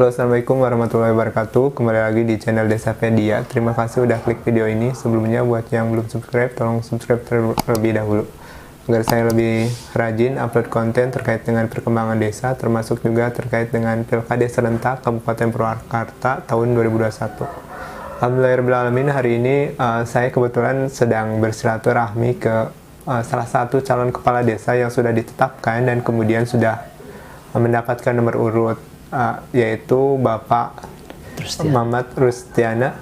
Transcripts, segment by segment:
Halo, assalamualaikum warahmatullahi wabarakatuh. Kembali lagi di channel Desapedia. Terima kasih udah klik video ini. Sebelumnya buat yang belum subscribe, tolong subscribe terlebih dahulu agar saya lebih rajin upload konten terkait dengan perkembangan desa, termasuk juga terkait dengan Pilkada serentak Kabupaten Purwakarta tahun 2021. Alhamdulillahirrahmanirrahim, hari ini saya kebetulan sedang bersilaturahmi ke salah satu calon kepala desa yang sudah ditetapkan dan kemudian sudah mendapatkan nomor urut, yaitu Bapak Mamat Rustiana,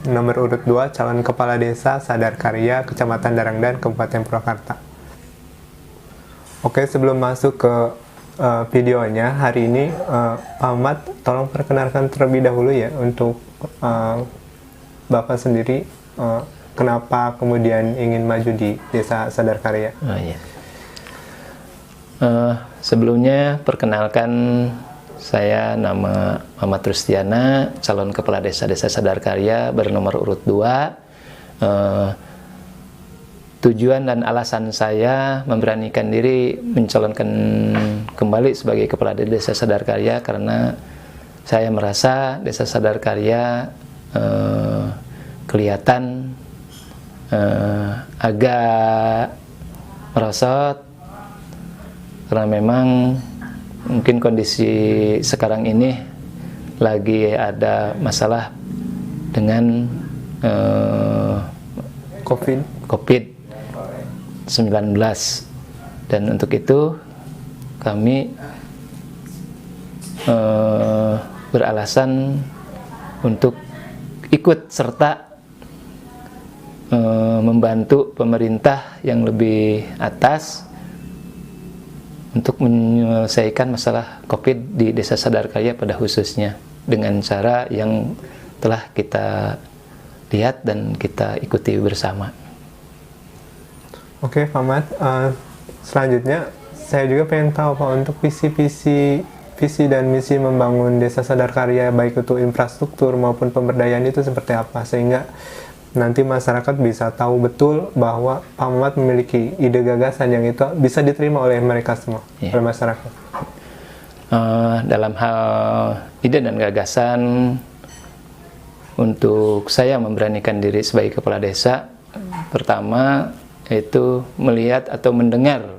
nomor urut 2 calon kepala desa Sadarkarya Kecamatan Darangdan Kabupaten Purwakarta. Oke, sebelum masuk ke videonya hari ini, Pak Mamat tolong perkenalkan terlebih dahulu ya untuk Bapak sendiri, kenapa kemudian ingin maju di desa Sadarkarya. Sebelumnya perkenalkan, saya nama Mamat Rustiana, calon kepala desa Sadarkarya bernomor urut 2. Tujuan dan alasan saya memberanikan diri mencalonkan kembali sebagai kepala desa Sadarkarya karena saya merasa desa Sadarkarya kelihatan agak merosot, karena memang mungkin kondisi sekarang ini lagi ada masalah dengan COVID-19, dan untuk itu kami beralasan untuk ikut serta membantu pemerintah yang lebih atas untuk menyelesaikan masalah COVID di Desa Sadarkarya pada khususnya, dengan cara yang telah kita lihat dan kita ikuti bersama. Oke, Pak Mat, selanjutnya saya juga pengen tahu Pak, untuk visi dan misi membangun Desa Sadarkarya baik itu infrastruktur maupun pemberdayaan itu seperti apa, sehingga nanti masyarakat bisa tahu betul bahwa Pak Mamat memiliki ide gagasan yang itu bisa diterima oleh mereka semua, oleh masyarakat. Dalam hal ide dan gagasan, untuk saya memberanikan diri sebagai kepala desa, pertama yaitu melihat atau mendengar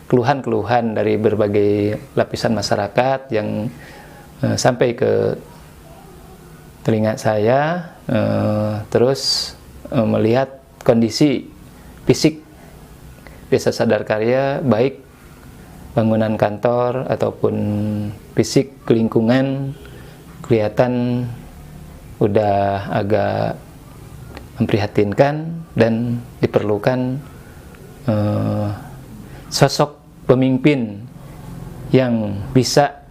keluhan-keluhan dari berbagai lapisan masyarakat yang sampai ke telinga saya, terus melihat kondisi fisik Desa Sadarkarya, baik bangunan kantor ataupun fisik lingkungan, kelihatan udah agak memprihatinkan dan diperlukan sosok pemimpin yang bisa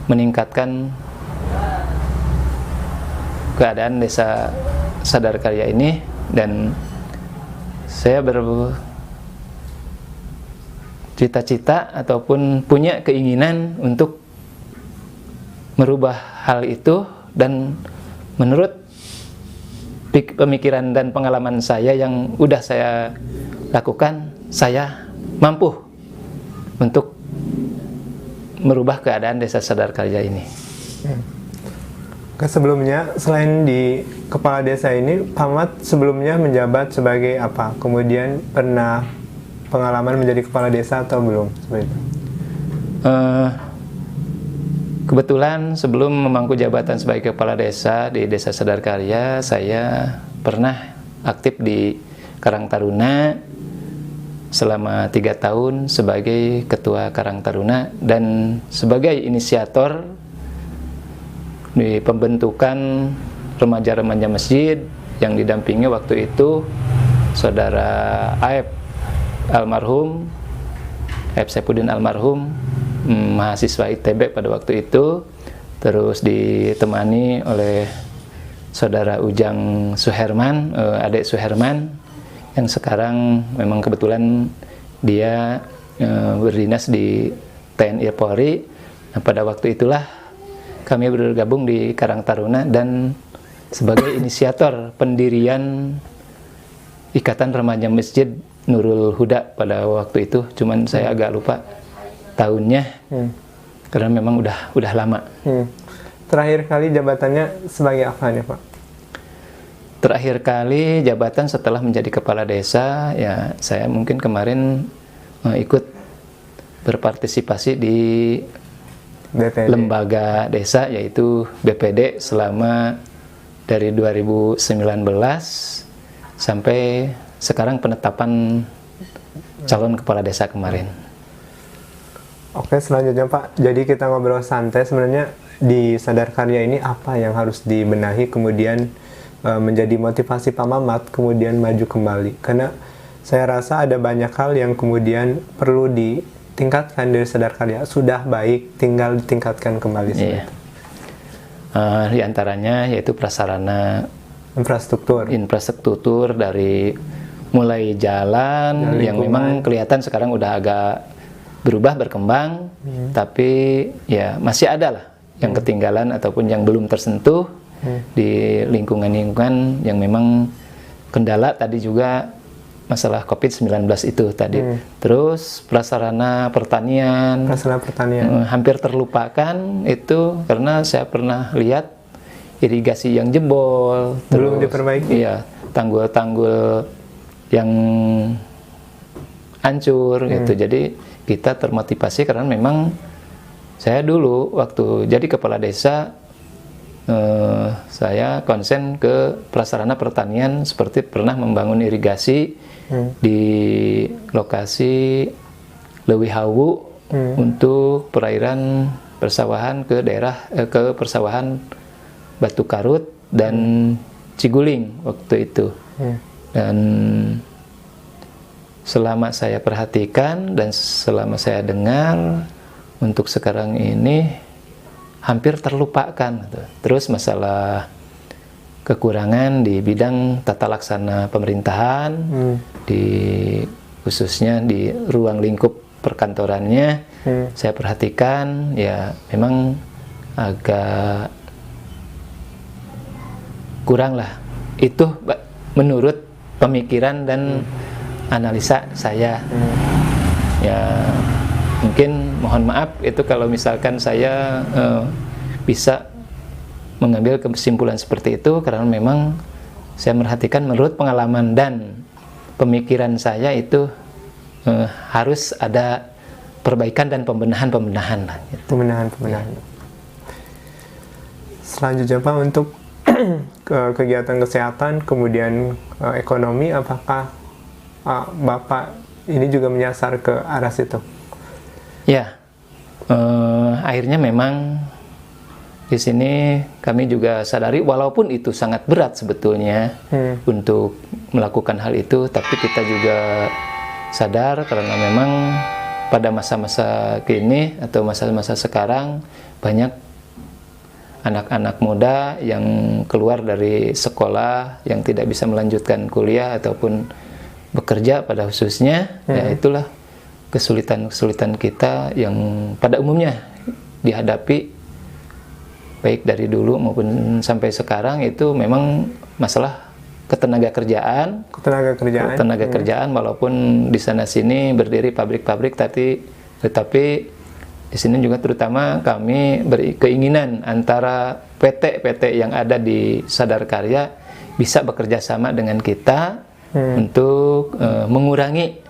meningkatkan keadaan Desa Sadarkarya ini. Dan saya bercita-cita ataupun punya keinginan untuk merubah hal itu, dan menurut pemikiran dan pengalaman saya yang udah saya lakukan, saya mampu untuk merubah keadaan Desa Sadarkarya ini. Sebelumnya, selain di kepala desa ini, Pak Mat sebelumnya menjabat sebagai apa? Kemudian pernah pengalaman menjadi kepala desa atau belum? Kebetulan sebelum memangku jabatan sebagai kepala desa di Desa Sadarkarya, saya pernah aktif di Karang Taruna selama 3 tahun sebagai ketua Karang Taruna dan sebagai inisiator di pembentukan remaja-remaja masjid yang didampingi waktu itu saudara Aep almarhum, Aep Saipudin almarhum, mahasiswa ITB pada waktu itu, terus ditemani oleh saudara Ujang Suherman, adik Suherman, yang sekarang memang kebetulan dia berdinas di TNI Polri. Nah, pada waktu itulah kami bergabung di Karang Taruna dan sebagai inisiator pendirian Ikatan Remaja Masjid Nurul Huda pada waktu itu, cuman saya agak lupa tahunnya. karena memang udah lama. Terakhir kali jabatannya sebagai apa nih Pak? Terakhir kali jabatan setelah menjadi kepala desa, ya saya mungkin kemarin ikut berpartisipasi di BPD. lembaga desa, yaitu BPD selama dari 2019 sampai sekarang penetapan calon kepala desa kemarin. Oke, selanjutnya Pak, jadi kita ngobrol santai. Sebenarnya di Sadar Karya ini apa yang harus dibenahi kemudian menjadi motivasi Pak Mamat kemudian maju kembali? Karena saya rasa ada banyak hal yang kemudian perlu ditingkatkan dari Sadar Karya. Sudah baik, tinggal ditingkatkan kembali. Iya. Di antaranya yaitu prasarana infrastruktur dari mulai jalan yang memang kelihatan sekarang udah agak berubah, berkembang, tapi ya masih ada lah yang ketinggalan ataupun yang belum tersentuh di lingkungan-lingkungan yang memang kendala tadi juga masalah COVID-19 itu tadi. Terus prasarana pertanian hampir terlupakan itu karena saya pernah lihat irigasi yang jebol, belum diperbaiki. Iya, tanggul-tanggul yang hancur gitu. Jadi kita termotivasi karena memang saya dulu waktu jadi kepala desa saya konsen ke prasarana pertanian seperti pernah membangun irigasi di lokasi Leuwi Hawu untuk perairan persawahan ke daerah ke persawahan Batu Karut dan Ciguling waktu itu. Dan selama saya perhatikan dan selama saya dengar, untuk sekarang ini hampir terlupakan. Terus masalah kekurangan di bidang tata laksana pemerintahan, khususnya di ruang lingkup perkantorannya, saya perhatikan ya memang agak kurang lah. Itu menurut pemikiran dan analisa saya. Ya mungkin mohon maaf itu kalau misalkan saya bisa mengambil kesimpulan seperti itu, karena memang saya merhatikan menurut pengalaman dan pemikiran saya itu harus ada perbaikan dan pembenahan lah, gitu. Pembenahan. Selanjutnya Pak, untuk kegiatan kesehatan kemudian ekonomi, apakah Bapak ini juga menyasar ke arah situ? Ya, akhirnya memang di sini kami juga sadari walaupun itu sangat berat sebetulnya untuk melakukan hal itu, tapi kita juga sadar karena memang pada masa-masa kini atau masa-masa sekarang banyak anak-anak muda yang keluar dari sekolah yang tidak bisa melanjutkan kuliah ataupun bekerja pada khususnya. Ya itulah kesulitan-kesulitan kita yang pada umumnya dihadapi baik dari dulu maupun sampai sekarang, itu memang masalah ketenaga kerjaan walaupun di sana sini berdiri pabrik-pabrik, tetapi di sini juga terutama kami berkeinginan antara PT-PT yang ada di Sadar Karya bisa bekerja sama dengan kita untuk mengurangi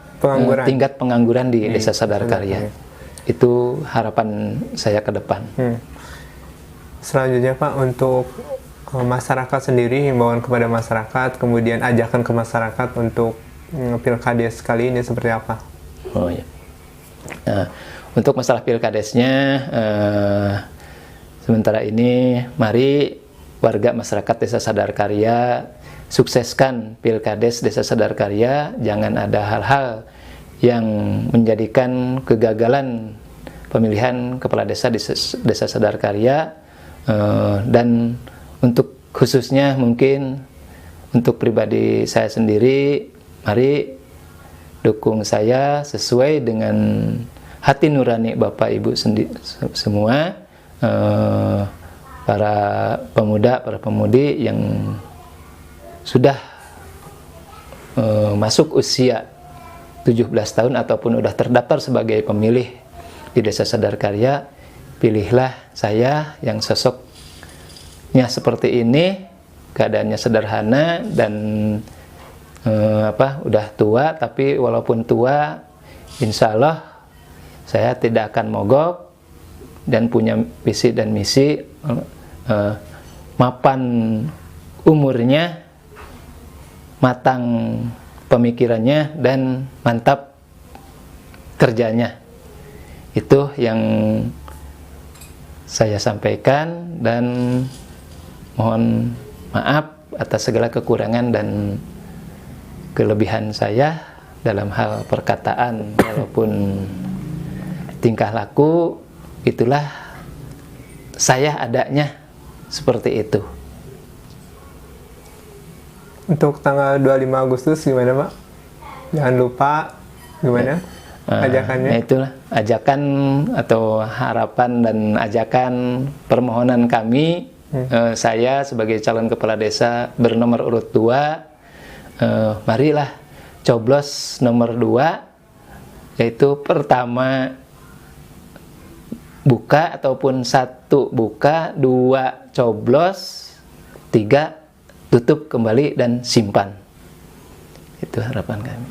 tingkat pengangguran di Desa Sadar Karya. Itu harapan saya ke depan. Selanjutnya Pak, untuk masyarakat sendiri, himbauan kepada masyarakat, kemudian ajakan ke masyarakat untuk Pilkades kali ini seperti apa? Oh ya. Nah, untuk masalah Pilkadesnya, sementara ini mari warga masyarakat Desa Sadar Karya sukseskan Pilkades Desa Sadar Karya. Jangan ada hal-hal yang menjadikan kegagalan pemilihan kepala desa di Desa Sadar Karya, dan untuk khususnya mungkin untuk pribadi saya sendiri, mari dukung saya sesuai dengan hati nurani Bapak Ibu semua, para pemuda, para pemudi yang sudah masuk usia 17 tahun ataupun sudah terdaftar sebagai pemilih di Desa Sadar Karya, pilihlah saya yang sosoknya seperti ini, keadaannya sederhana dan udah tua, tapi walaupun tua, insya Allah saya tidak akan mogok dan punya visi dan misi, mapan umurnya, matang pemikirannya, dan mantap kerjanya. Itu yang saya sampaikan, dan mohon maaf atas segala kekurangan dan kelebihan saya dalam hal perkataan walaupun tingkah laku. Itulah saya adanya seperti itu. Untuk tanggal 25 Agustus gimana, Pak? Jangan lupa gimana ajakannya? Nah, itulah ajakan atau harapan dan ajakan permohonan kami. Saya sebagai calon kepala desa bernomor urut 2, marilah coblos nomor 2, yaitu pertama buka ataupun 1 buka, 2 coblos, 3 tutup kembali dan simpan. Itu harapan kami.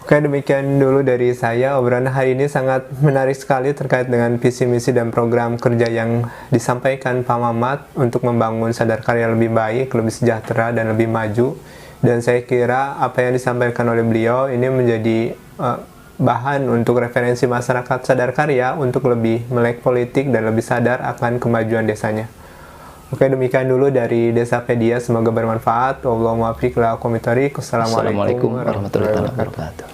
Oke, demikian dulu dari saya. Obrolan hari ini sangat menarik sekali terkait dengan visi misi dan program kerja yang disampaikan Pak Mamat untuk membangun Sadar Karya lebih baik, lebih sejahtera, dan lebih maju. Dan saya kira apa yang disampaikan oleh beliau ini menjadi bahan untuk referensi masyarakat Sadar Karya untuk lebih melek politik dan lebih sadar akan kemajuan desanya. Oke, demikian dulu dari Desapedia. Semoga bermanfaat. Wassalamualaikum warahmatullahi wabarakatuh.